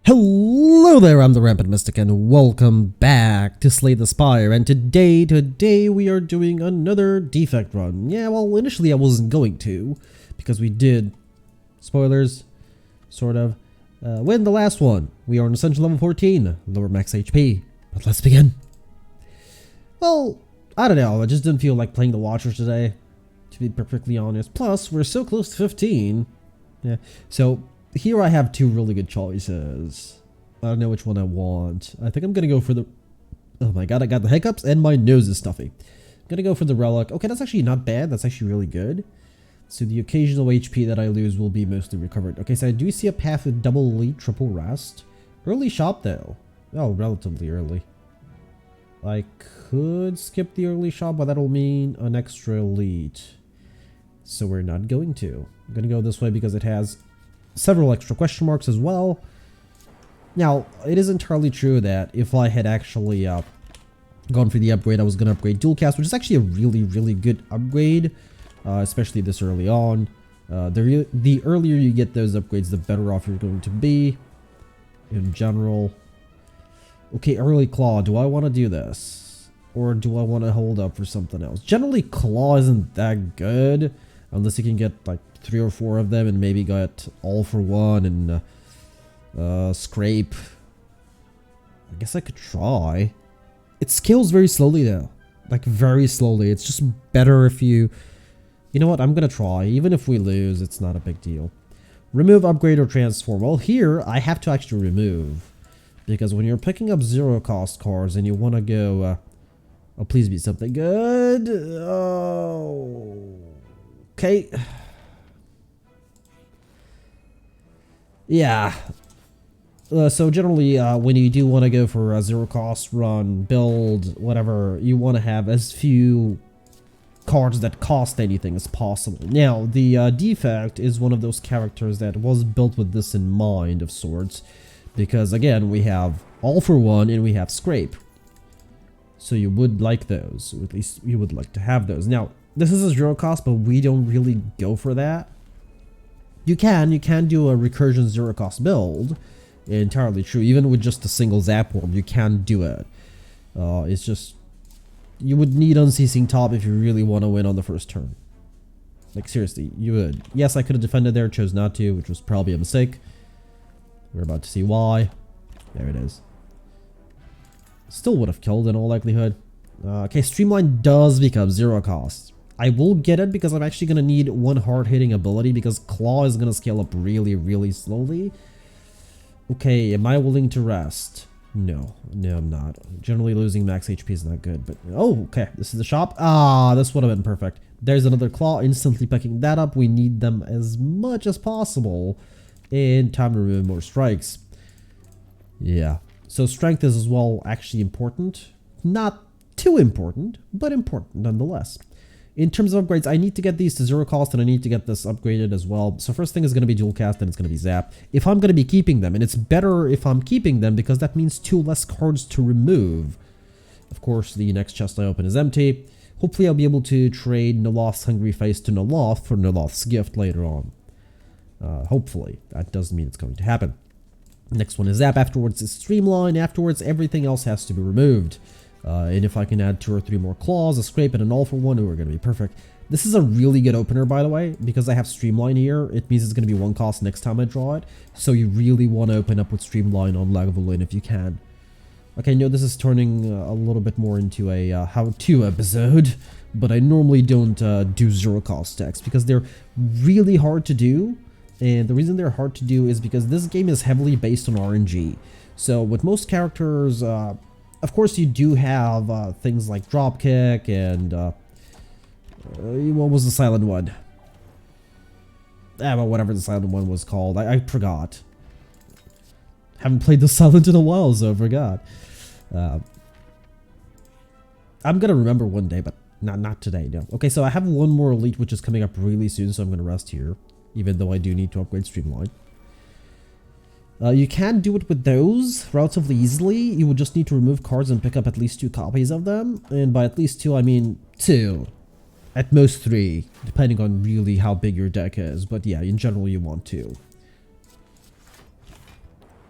Hello there, I'm the Rampant Mystic and welcome back to Slay the Spire, and today we are doing another defect run. Yeah, well, initially I wasn't going to, because we did, spoilers, sort of, win the last one. We are on Essential Level 14, lower max HP, but let's begin. Well, I don't know, I just didn't feel like playing the Watchers today, to be perfectly honest. Plus, we're so close to 15. Yeah, so here I have two really good choices. I don't know which one I want. I think I'm gonna go for the... Oh my god, I got the hiccups and my nose is stuffy. I'm gonna go for the relic. Okay, that's actually not bad. That's actually really good. So the occasional HP that I lose will be mostly recovered. Okay, so I do see a path with double elite, triple rest. Early shop though. Oh, relatively early. I could skip the early shop, but that'll mean an extra elite. So we're not going to. I'm gonna go this way because it has several extra question marks as well. Now, it is entirely true that if I had actually gone for the upgrade, I was going to upgrade dual cast, which is actually a really good upgrade, especially this early on. The earlier you get those upgrades, the better off you're going to be in general. Okay, early claw. Do I want to do this? Or do I want to hold up for something else? Generally, claw isn't that good, unless you can get like 3 or 4 of them and maybe get all for one and scrape. I guess I could try. It scales very slowly though, like very slowly. It's just better if you know what, I'm gonna try. Even if we lose, it's not a big deal. Remove, upgrade, or transform. Well, here I have to actually remove, because when you're picking up zero cost cards and you want to go oh, please be something good. Oh, okay. Yeah. So generally, when you do want to go for a zero cost run, build, whatever, you want to have as few cards that cost anything as possible. Now, the defect is one of those characters that was built with this in mind of sorts, because again, we have all for one and we have scrape. So you would like those, or at least you would like to have those. Now, this is a zero cost, but we don't really go for that. You can do a recursion zero cost build. Entirely true. Even with just a single zap orb, you can do it. It's just, you would need unceasing top if you really want to win on the first turn. Like seriously, you would. Yes, I could have defended there, chose not to, which was probably a mistake. We're about to see why. There it is. Still would have killed in all likelihood. Okay, streamline does become zero cost. I will get it because I'm actually going to need one hard-hitting ability, because claw is going to scale up really slowly. Okay, am I willing to rest? No, I'm not. Generally losing max HP is not good, but oh, okay, this is the shop. Ah, this would have been perfect. There's another claw, instantly picking that up. We need them as much as possible in time to remove more strikes. Yeah, so strength is as well actually important. Not too important, but important nonetheless. In terms of upgrades, I need to get these to zero cost, and I need to get this upgraded as well. So first thing is going to be dual cast, and it's going to be zap. If I'm going to be keeping them, and it's better if I'm keeping them because that means 2 less cards to remove. Of course, the next chest I open is empty. Hopefully I'll be able to trade Noloth's Hungry Face to Noloth for Noloth's Gift later on. Hopefully. That doesn't mean it's going to happen. Next one is zap. Afterwards is streamline. Afterwards, everything else has to be removed. And if I can add 2 or 3 more claws, a scrape, and an all for one, we're going to be perfect. This is a really good opener, by the way, because I have streamline here. It means it's going to be 1 cost next time I draw it. So you really want to open up with streamline on level in if you can. Okay, no, this is turning a little bit more into a how-to episode, but I normally don't do zero cost decks because they're really hard to do. And the reason they're hard to do is because this game is heavily based on RNG. So with most characters, of course, you do have things like dropkick and what was the silent one? Well, whatever the silent one was called, I forgot. Haven't played the silent in a while, so I forgot. I'm gonna remember one day, but not today. No. Okay, so I have one more elite which is coming up really soon, so I'm gonna rest here, even though I do need to upgrade streamline. You can do it with those relatively easily. You would just need to remove cards and pick up at least 2 copies of them. And by at least 2, I mean 2. At most 3, depending on really how big your deck is. But yeah, in general, you want 2.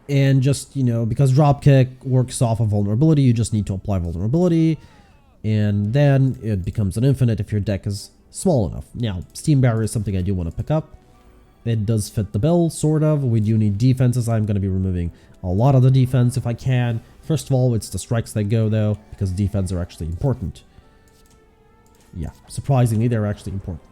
And just, you know, because dropkick works off of vulnerability, you just need to apply vulnerability. And then it becomes an infinite if your deck is small enough. Now, Steam Barrier is something I do want to pick up. It does fit the bill, sort of. We do need defenses. I'm going to be removing a lot of the defense if I can. First of all, it's the strikes that go, though, because defense are actually important. Yeah, surprisingly, they're actually important.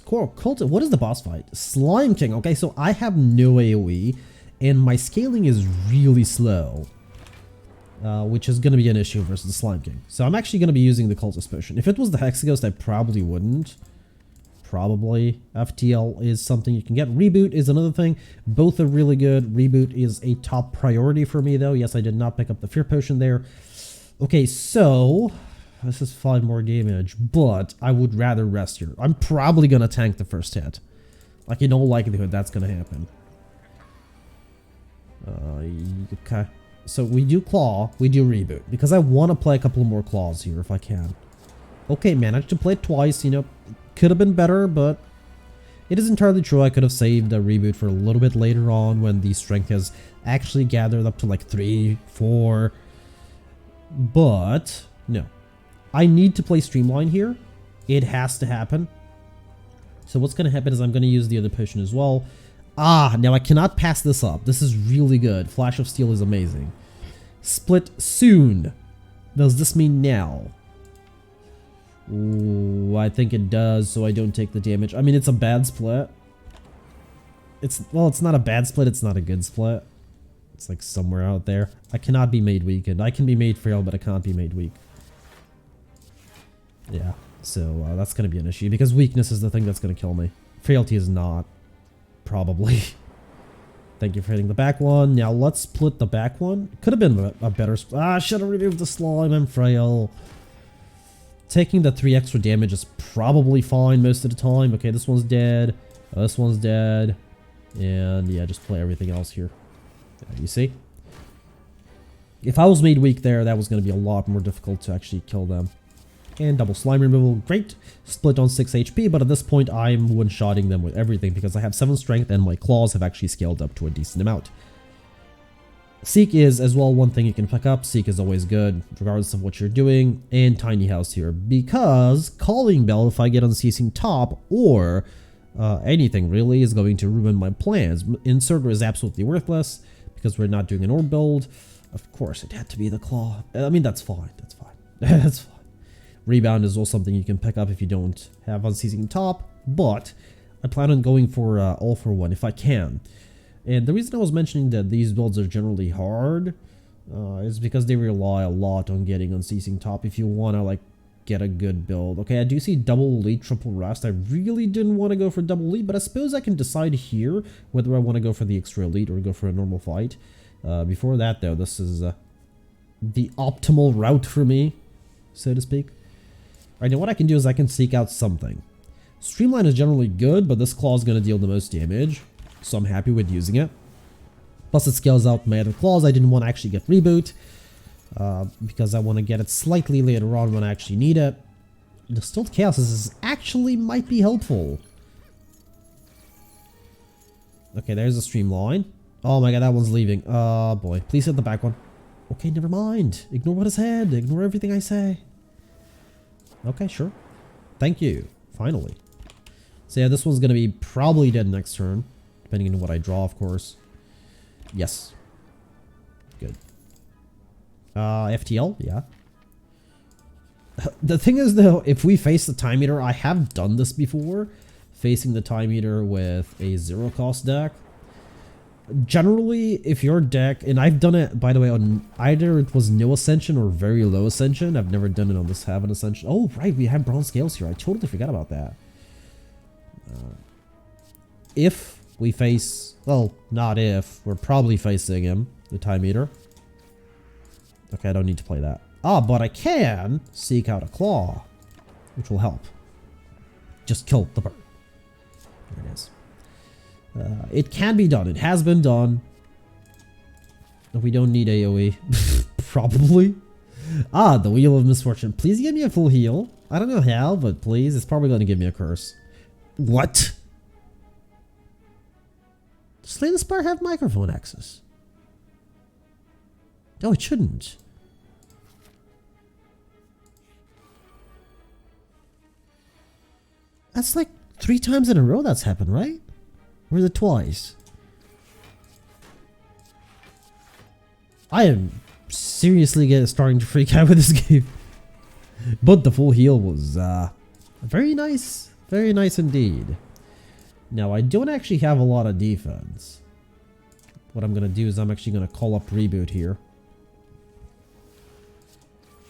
Cult, what is the boss fight? Slime King. Okay, so I have no AoE, and my scaling is really slow. Which is going to be an issue versus the Slime King. So I'm actually going to be using the Cultist Potion. If it was the Hexaghost, I probably wouldn't. Probably. FTL is something you can get. Reboot is another thing. Both are really good. Reboot is a top priority for me, though. Yes, I did not pick up the Fear Potion there. Okay, so this is 5 more damage, but I would rather rest here. I'm probably going to tank the first hit. Like, in all likelihood, that's going to happen. Okay. So we do Claw, we do Reboot, because I want to play a couple more Claws here if I can. Okay, managed to play it twice, you know, could have been better, but it is entirely true. I could have saved a Reboot for a little bit later on when the strength has actually gathered up to like 3, 4. But, no. I need to play Streamline here. It has to happen. So what's going to happen is I'm going to use the other potion as well. Ah, now I cannot pass this up. This is really good. Flash of Steel is amazing. Split soon. Does this mean now? Ooh, I think it does, so I don't take the damage. I mean, it's a bad split. Well, it's not a bad split, it's not a good split. It's like somewhere out there. I cannot be made weakened. I can be made frail, but I can't be made weak. Yeah, so that's going to be an issue, because weakness is the thing that's going to kill me. Frailty is not. Probably. Thank you for hitting the back one. Now let's split the back one. Could have been a better... should have removed the slime. I'm frail. Taking the 3 extra damage is probably fine most of the time. Okay, this one's dead. This one's dead. And yeah, just play everything else here. Yeah, you see? If I was made weak there, that was going to be a lot more difficult to actually kill them. And double slime removal, great. Split on 6 HP, but at this point I'm one-shotting them with everything because I have 7 strength and my claws have actually scaled up to a decent amount. Seek is as well one thing you can pick up. Seek is always good, regardless of what you're doing. And Tiny House here, because Calling Bell, if I get Unceasing Top, or anything really, is going to ruin my plans. Inserter is absolutely worthless, because we're not doing an orb build. Of course, it had to be the Claw. I mean, that's fine, that's fine. That's fine. Rebound is also something you can pick up if you don't have Unceasing Top, but I plan on going for All for One if I can. And the reason I was mentioning that these builds are generally hard is because they rely a lot on getting Unceasing Top if you want to like get a good build. Okay, I do see double elite, triple rest. I really didn't want to go for double elite, but I suppose I can decide here whether I want to go for the extra elite or go for a normal fight. Before that though, this is the optimal route for me, so to speak. Right, now what I can do is I can seek out something. Streamline is generally good, but this claw is going to deal the most damage, so I'm happy with using it. Plus it scales out my other claws. I didn't want to actually get Reboot, because I want to get it slightly later on when I actually need it. Distilled Chaos is actually might be helpful. Okay, there's a Streamline. Oh my god, that one's leaving. Oh boy, please hit the back one. Okay, never mind. Ignore what I said. Ignore everything I say. Okay, sure. Thank you. Finally. So yeah, this one's going to be probably dead next turn. Depending on what I draw, of course. Yes. Good. FTL? Yeah. The thing is, though, if we face the Time Eater, I have done this before. Facing the Time Eater with a 0-cost deck. Generally, if your deck, and I've done it, by the way, on either it was no Ascension or very low Ascension. I've never done it on this Heaven Ascension. Oh, right, we have Bronze Scales here. I totally forgot about that. If we face, well, not if, we're probably facing him, the Time Eater. Okay, I don't need to play that. Ah, but I can seek out a Claw, which will help. Just kill the bird. There it is. It can be done. It has been done. We don't need AoE. Probably. Ah, the Wheel of Misfortune. Please give me a full heal. I don't know how, but please. It's probably going to give me a curse. What? Slay the Spire have microphone access? No, it shouldn't. That's like 3 times in a row that's happened, right? Or is it twice? I am seriously starting to freak out with this game. But the full heal was very nice. Very nice indeed. Now, I don't actually have a lot of defense. What I'm going to do is I'm actually going to call up Reboot here.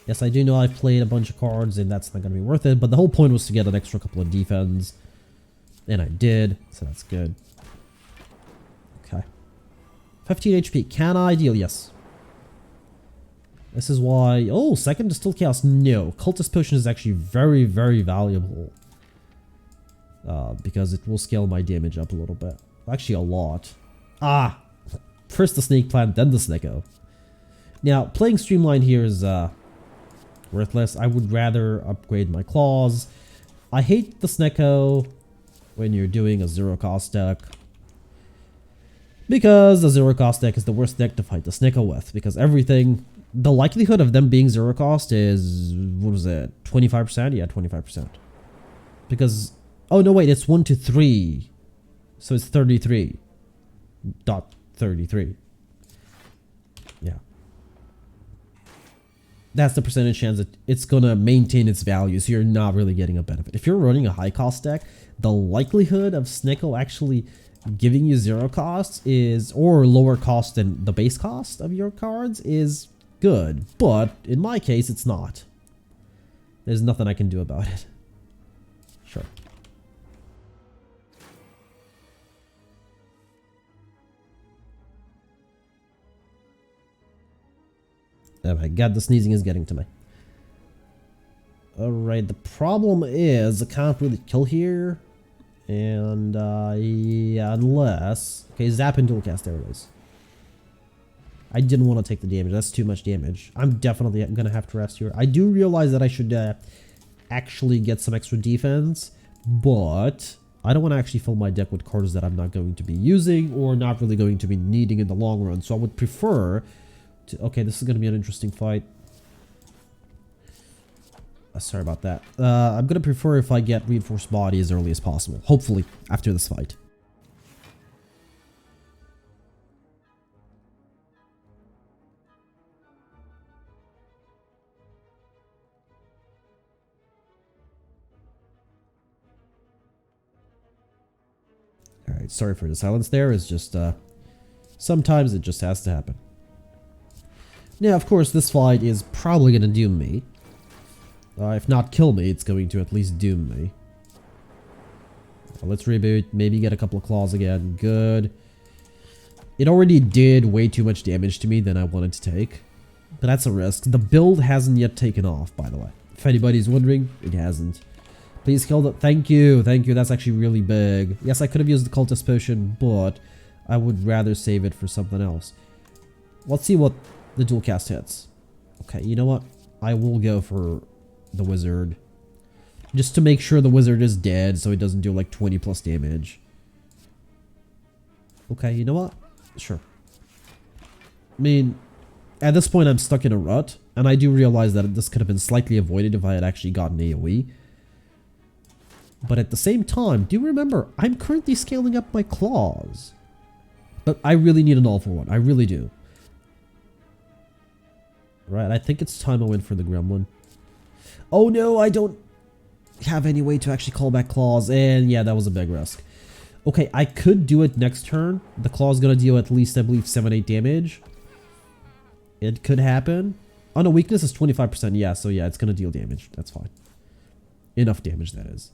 Yes, I do know I've played a bunch of cards and that's not going to be worth it, but the whole point was to get an extra couple of defense. And I did, so that's good. Okay. 15 HP. Can I deal? Yes. This is why... Oh, second Distilled Chaos. No. Cultist Potion is actually very, very valuable. Because it will scale my damage up a little bit. Actually, a lot. Ah! First the Snake Plant, then the Snecko. Now, playing Streamline here is worthless. I would rather upgrade my Claws. I hate the Snecko when you're doing a zero-cost deck. Because the zero-cost deck is the worst deck to fight the Snecko with. Because everything... The likelihood of them being zero-cost is... What was it? 25%? Yeah, 25%. Because... Oh, no, wait. It's 1 to 3. So it's 33.33. Yeah. That's the percentage chance that it's going to maintain its value, so you're not really getting a benefit. If you're running a high-cost deck, the likelihood of Snecko actually giving you zero costs is... Or lower cost than the base cost of your cards is... good, but in my case, it's not. There's nothing I can do about it. Sure. Oh my god, the sneezing is getting to me. Alright, the problem is I can't really kill here. And, yeah, unless... Okay, Zap and Dual Cast, there it is. I didn't want to take the damage. That's too much damage. I'm definitely going to have to rest here. I do realize that I should actually get some extra defense, but I don't want to actually fill my deck with cards that I'm not going to be using or not really going to be needing in the long run. So I would prefer to... Okay, this is going to be an interesting fight. Sorry about that. I'm going to prefer if I get Reinforced Body as early as possible. Hopefully, after this fight. Alright, sorry for the silence there. It's just, sometimes it just has to happen. Now, of course, this fight is probably going to doom me. If not kill me, it's going to at least doom me. Let's reboot. Maybe get a couple of claws again. Good. It already did way too much damage to me than I wanted to take. But that's a risk. The build hasn't yet taken off, by the way. If anybody's wondering, it hasn't. Please kill the... Thank you. Thank you. That's actually really big. Yes, I could have used the Cultist Potion, but I would rather save it for something else. Let's see what the dual cast hits. Okay, you know what? I will go for the Wizard. Just to make sure the Wizard is dead so it doesn't do like 20 plus damage. Okay, you know what? Sure. I mean, at this point I'm stuck in a rut, and I do realize that this could have been slightly avoided if I had actually gotten AoE. But at the same time, do remember, I'm currently scaling up my claws. But I really need an all for one. I really do. Right, I think it's time I went for the Gremlin. Oh no, I don't have any way to actually call back claws. And yeah, that was a big risk. Okay, I could do it next turn. The claw's gonna deal at least, I believe, 7-8 damage. It could happen. Oh no, weakness is 25%. Yeah, so yeah, it's gonna deal damage. That's fine. Enough damage, that is.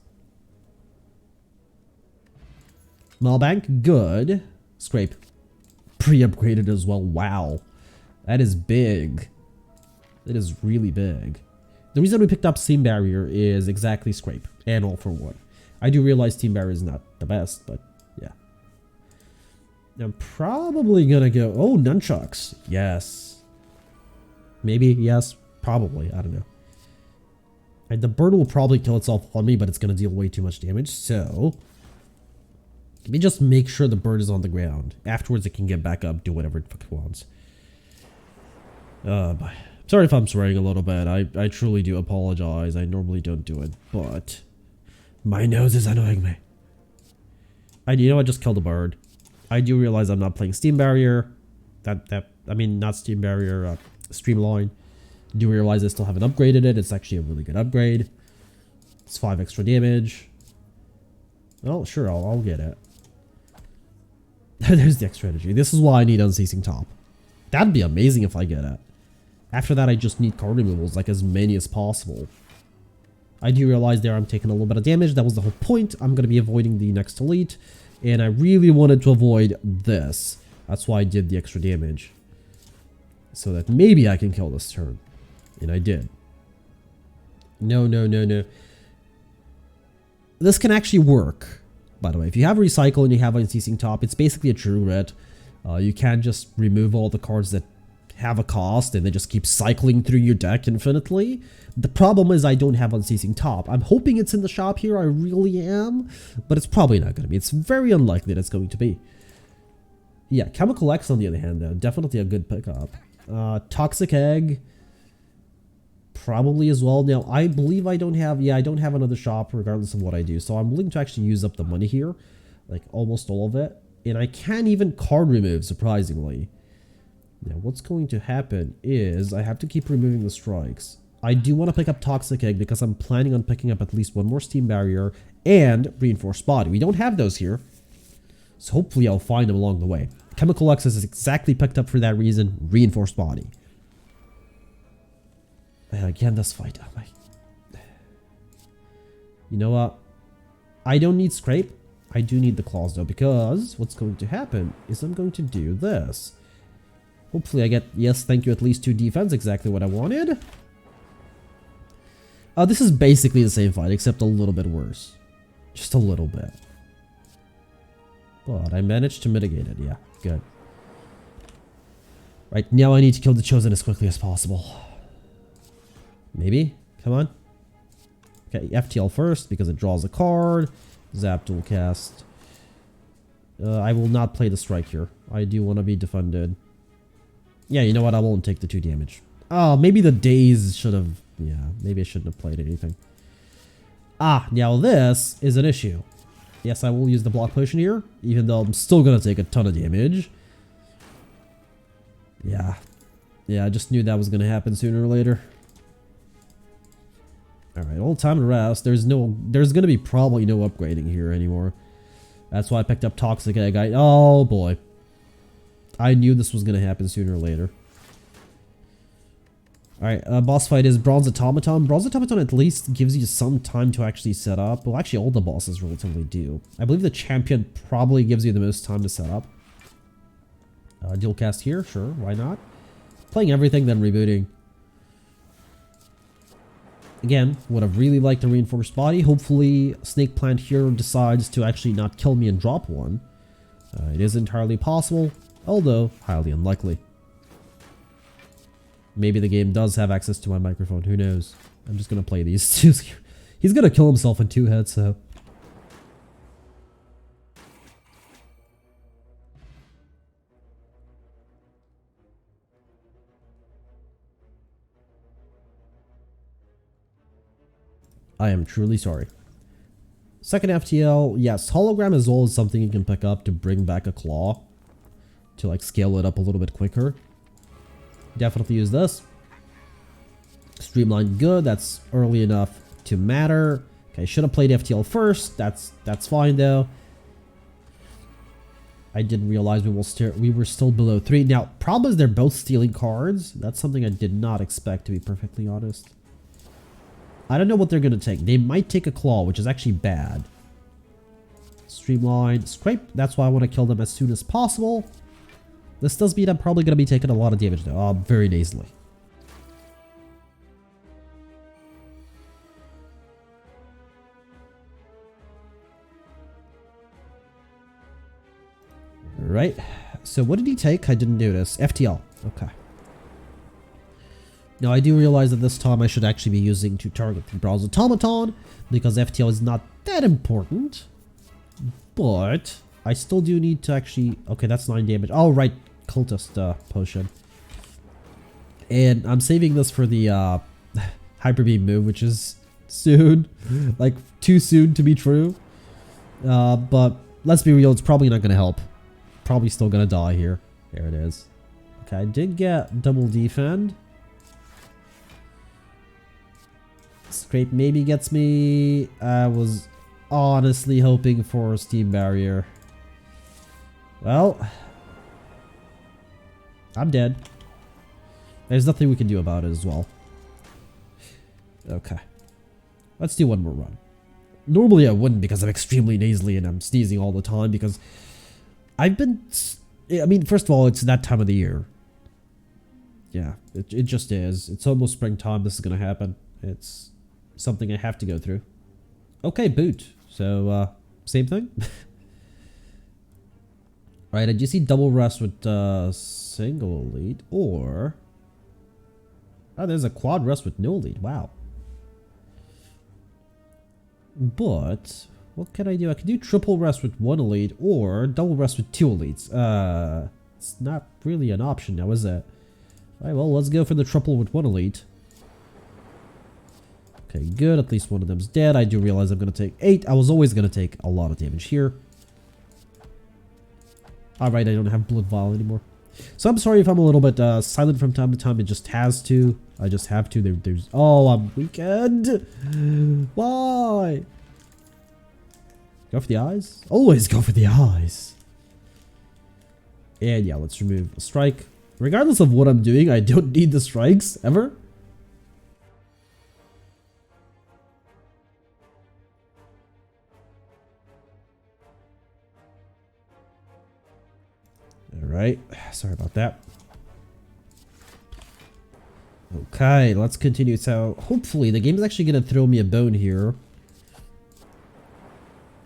Malbank, good. Scrape. Pre-upgraded as well. Wow. That is big. That is really big. The reason we picked up Team Barrier is exactly Scrape and All for One. I do realize Team Barrier is not the best, but yeah. I'm probably gonna go... Oh, Nunchucks. Yes. Maybe, yes. Probably. I don't know. And the bird will probably kill itself on me, but it's gonna deal way too much damage, so... Let me just make sure the bird is on the ground. Afterwards, it can get back up, do whatever it fucking wants. Sorry if I'm swearing a little bit. I truly do apologize. I normally don't do it, but my nose is annoying me. You know, I just killed a bird. I do realize I'm not playing Steam Barrier. I mean, not Steam Barrier, Streamline. I do realize I still haven't upgraded it. It's actually a really good upgrade. It's 5 extra damage. Oh, sure, I'll get it. There's the extra energy. This is why I need Unceasing Top. That'd be amazing if I get it. After that, I just need card removals, like as many as possible. I do realize there I'm taking a little bit of damage. That was the whole point. I'm going to be avoiding the next elite. And I really wanted to avoid this. That's why I did the extra damage. So that maybe I can kill this turn. And I did. No. This can actually work. By the way, if you have Recycle and you have Unceasing Top, it's basically a true ret. You can just remove all the cards that have a cost and they just keep cycling through your deck infinitely. The problem is I don't have Unceasing Top. I'm hoping it's in the shop here, I really am, but it's probably not going to be. It's very unlikely that it's going to be. Yeah, Chemical X on the other hand though, definitely a good pickup. Toxic Egg, probably as well. Now, I believe I don't have, I don't have another shop regardless of what I do, so I'm willing to actually use up the money here, like almost all of it. And I can even card remove, surprisingly. Now, what's going to happen is I have to keep removing the strikes. I do want to pick up Toxic Egg because I'm planning on picking up at least one more Steam Barrier and Reinforced Body. We don't have those here, so hopefully I'll find them along the way. Chemical X is exactly picked up for that reason, Reinforced Body. Again, this fight. Oh my. You know what? I don't need Scrape. I do need the Claws though, because what's going to happen is I'm going to do this. Hopefully I get, yes, thank you, at least 2 defense, exactly what I wanted. This is basically the same fight, except a little bit worse. Just a little bit. But I managed to mitigate it, yeah, good. Right, now I need to kill the Chosen as quickly as possible. Maybe? Come on. Okay, FTL first, because it draws a card. Zap dual cast. I will not play the strike here. I do want to be defended. Yeah, you know what? I won't take the 2 damage. Oh, maybe the days should have... Yeah, maybe I shouldn't have played anything. Ah, now this is an issue. Yes, I will use the block potion here, even though I'm still going to take a ton of damage. Yeah. Yeah, I just knew that was going to happen sooner or later. Alright, all time to rest. There's going to be probably no upgrading here anymore. That's why I picked up Toxic Egg. Oh boy. I knew this was going to happen sooner or later. Alright, boss fight is Bronze Automaton. Bronze Automaton at least gives you some time to actually set up. Well, actually all the bosses relatively do. I believe the champion probably gives you the most time to set up. Dual cast here, sure, why not? Playing everything, then rebooting. Again, would have really liked a Reinforced Body. Hopefully Snake Plant here decides to actually not kill me and drop one. It is entirely possible, although highly unlikely. Maybe the game does have access to my microphone, who knows. I'm just going to play these two. He's going to kill himself in 2 hits, so... I am truly sorry. Second FTL, yes, Hologram as well is something you can pick up to bring back a claw. To like scale it up a little bit quicker. Definitely use this. Streamline good, that's early enough to matter. Okay, should have played FTL first, that's fine though. I didn't realize we were still below 3. Now, problem is they're both stealing cards. That's something I did not expect, to be perfectly honest. I don't know what they're going to take. They might take a claw, which is actually bad. Streamline, Scrape. That's why I want to kill them as soon as possible. This does mean I'm probably going to be taking a lot of damage though. Very nasally. Right. So what did he take? I didn't notice. FTL. Okay. Now I do realize that this time I should actually be using to target the Bronze Automaton because FTL is not that important. But I still do need to actually... Okay, that's 9 damage. Oh, right. Cultist potion. And I'm saving this for the Hyper Beam move, which is soon. Like, too soon to be true. But let's be real, it's probably not going to help. Probably still going to die here. There it is. Okay, I did get double defend. Scrape maybe gets me. I was honestly hoping for a steam barrier. Well, I'm dead. There's nothing we can do about it as well. Okay. Let's do one more run. Normally I wouldn't because I'm extremely nasally and I'm sneezing all the time because I've been... I mean, first of all, it's that time of the year. Yeah, it just is. It's almost springtime. This is going to happen. It's something I have to go through. Okay, boot. So, same thing. Alright, did you see double rest with single elite or... Oh, there's a quad rest with no elite. Wow. But what can I do? I can do triple rest with 1 elite or double rest with 2 elites. It's not really an option now, is it? Alright, well, let's go for the triple with 1 elite. Okay, good. At least one of them's dead. I do realize I'm going to take 8. I was always going to take a lot of damage here. Alright, I don't have blood vial anymore. So I'm sorry if I'm a little bit silent from time to time. It just has to. I just have to. There's... Oh, I'm weakened. Why? Go for the eyes? Always go for the eyes. And yeah, let's remove a strike. Regardless of what I'm doing, I don't need the strikes, ever. Alright, sorry about that. Okay, let's continue. So, hopefully, the game is actually going to throw me a bone here.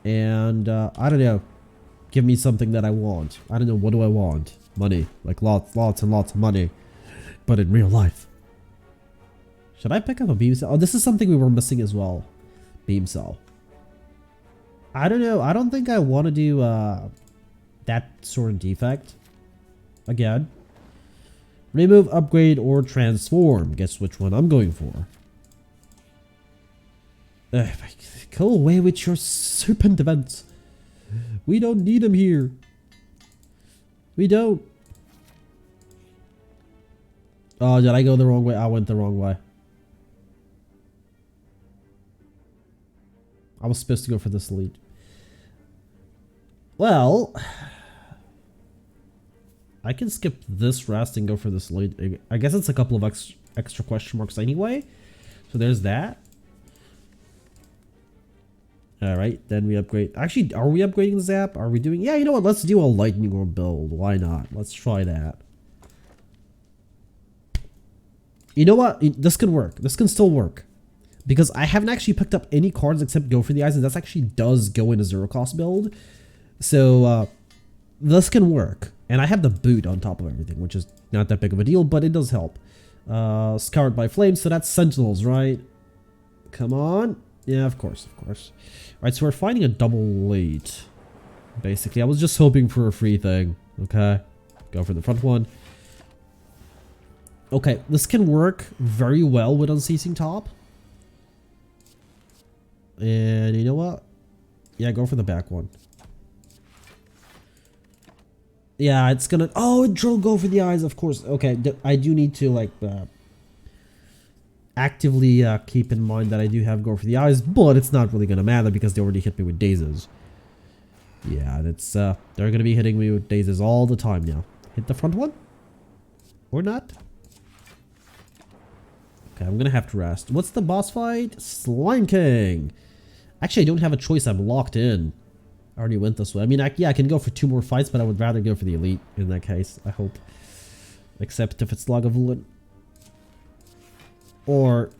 And, I don't know. Give me something that I want. I don't know, what do I want? Money. Like, lots and lots of money. But in real life. Should I pick up a beam cell? Oh, this is something we were missing as well. Beam cell. I don't know. I don't think I want to do, that sort of defect. Again. Remove, upgrade, or transform. Guess which one I'm going for. Go away with your serpent events. We don't need them here. We don't. Oh, did I go the wrong way? I went the wrong way. I was supposed to go for this lead. Well... I can skip this rest and go for this lead. I guess it's a couple of extra question marks anyway. So there's that. Alright, then we upgrade. Actually, are we upgrading the zap? Are we doing... Yeah, you know what? Let's do a lightning orb build. Why not? Let's try that. You know what? This can work. This can still work. Because I haven't actually picked up any cards except Go for the Eyes. And that actually does go in a zero cost build. So, this can work. And I have the boot on top of everything, which is not that big of a deal, but it does help. Scoured by Flames, so that's Sentinels, right? Come on. Yeah, of course, of course. Alright, so we're finding a double late. Basically, I was just hoping for a free thing. Okay. Go for the front one. Okay, this can work very well with Unceasing Top. And you know what? Yeah, go for the back one. Yeah, it's gonna... Oh, it drove Go for the Eyes, of course. Okay, I do need to, like, actively keep in mind that I do have Go for the Eyes, but it's not really gonna matter because they already hit me with dazes. Yeah, that's, they're gonna be hitting me with dazes all the time now. Hit the front one? Or not? Okay, I'm gonna have to rest. What's the boss fight? Slime King! Actually, I don't have a choice. I'm locked in. I already went this way. I mean, yeah, I can go for 2 more fights, but I would rather go for the elite in that case, I hope. Except if it's Lagavulin. Or...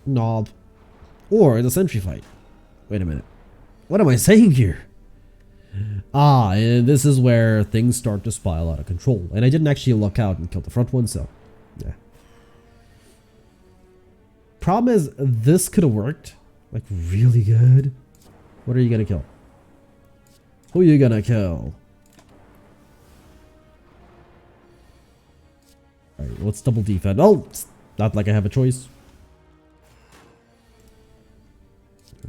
Knob. Or the sentry fight. Wait a minute. What am I saying here? Ah, and this is where things start to spiral out of control. And I didn't actually look out and kill the front one, so... Yeah. Problem is, this could have worked. Like, really good. What are you gonna kill? Who you gonna kill? Alright, let's double defend. Oh, it's not like I have a choice.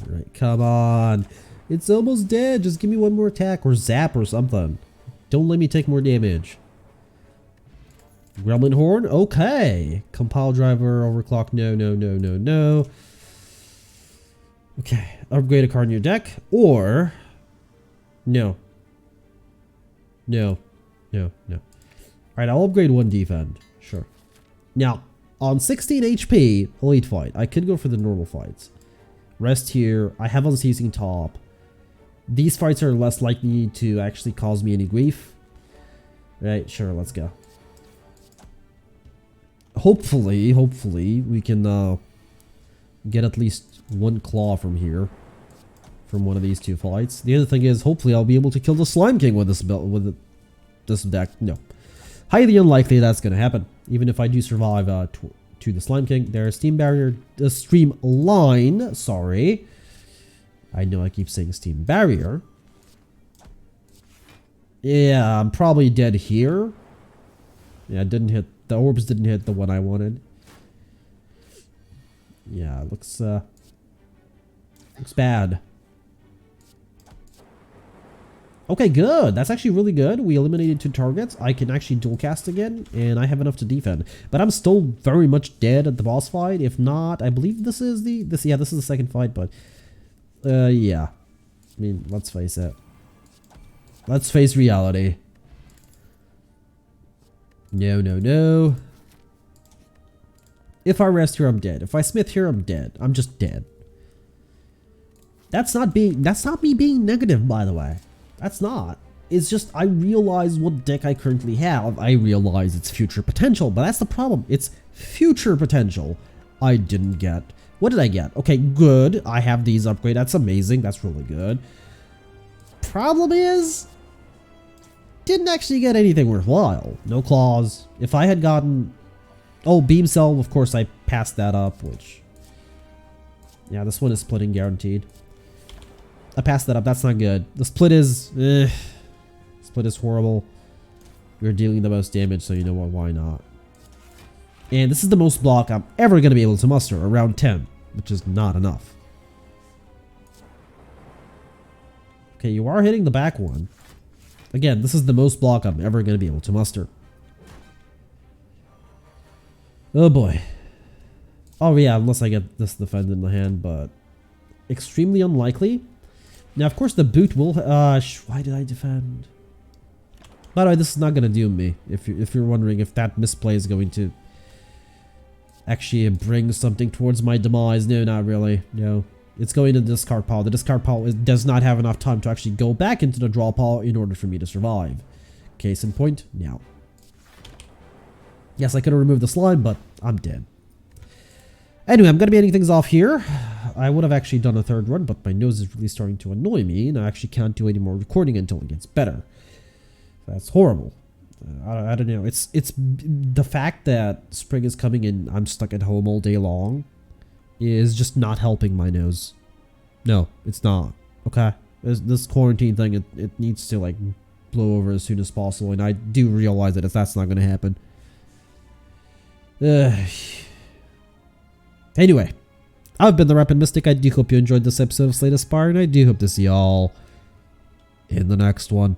Alright, come on. It's almost dead. Just give me one more attack or zap or something. Don't let me take more damage. Gremlin Horn? Okay. Compile driver, overclock. No, no, no, no, no. Okay. Upgrade a card in your deck. Or... No. No. No, no. Alright, I'll upgrade one defend. Sure. Now, on 16 HP, elite fight. I could go for the normal fights. Rest here. I have unceasing top. These fights are less likely to actually cause me any grief. Right, sure, let's go. Hopefully we can get at least one claw from here. From one of these two fights. The other thing is, hopefully I'll be able to kill the Slime King with this build, with this deck. No. Highly unlikely that's going to happen. Even if I do survive to the Slime King. There's Steam Barrier, Stream Line, sorry. I know I keep saying Steam Barrier. Yeah, I'm probably dead here. Yeah, didn't hit, the orbs didn't hit the one I wanted. Yeah, it looks bad. Okay, good. That's actually really good. We eliminated 2 targets. I can actually dual cast again, and I have enough to defend. But I'm still very much dead at the boss fight. If not, I believe this is this is the second fight, but yeah. I mean, let's face it. Let's face reality. No, no, no. If I rest here, I'm dead. If I smith here, I'm dead. I'm just dead. That's not me being negative, by the way. That's not. It's just I realize what deck I currently have. I realize its future potential, but that's the problem. It's future potential I didn't get. What did I get? Okay, good. I have these upgrade. That's amazing. That's really good. Problem is, didn't actually get anything worthwhile. No claws. If I had gotten... Oh, beam cell. Of course, I passed that up, which... Yeah, this one is splitting guaranteed. I passed that up. That's not good. The split is... Split is horrible. You're dealing the most damage, so you know what? Why not? And this is the most block I'm ever going to be able to muster. Around 10. Which is not enough. Okay, you are hitting the back one. Again, this is the most block I'm ever going to be able to muster. Oh boy. Oh yeah, unless I get this defend in the hand, but... Extremely unlikely. Now, of course, the boot will... why did I defend? By the way, this is not going to doom me. If you're wondering if that misplay is going to... actually bring something towards my demise. No, not really. No. It's going to the discard pile. The discard pile does not have enough time to actually go back into the draw pile in order for me to survive. Case in point, now. Yes, I could have removed the slime, but I'm dead. Anyway, I'm going to be ending things off here. I would have actually done a third run, but my nose is really starting to annoy me, and I actually can't do any more recording until it gets better. That's horrible. I don't know. It's the fact that spring is coming and I'm stuck at home all day long is just not helping my nose. No, it's not. Okay, this quarantine thing, it needs to like blow over as soon as possible, and I do realize that if that's not going to happen. Anyway, I've been the Rampant Mystic. I do hope you enjoyed this episode of Slay the Spire, and I do hope to see y'all in the next one.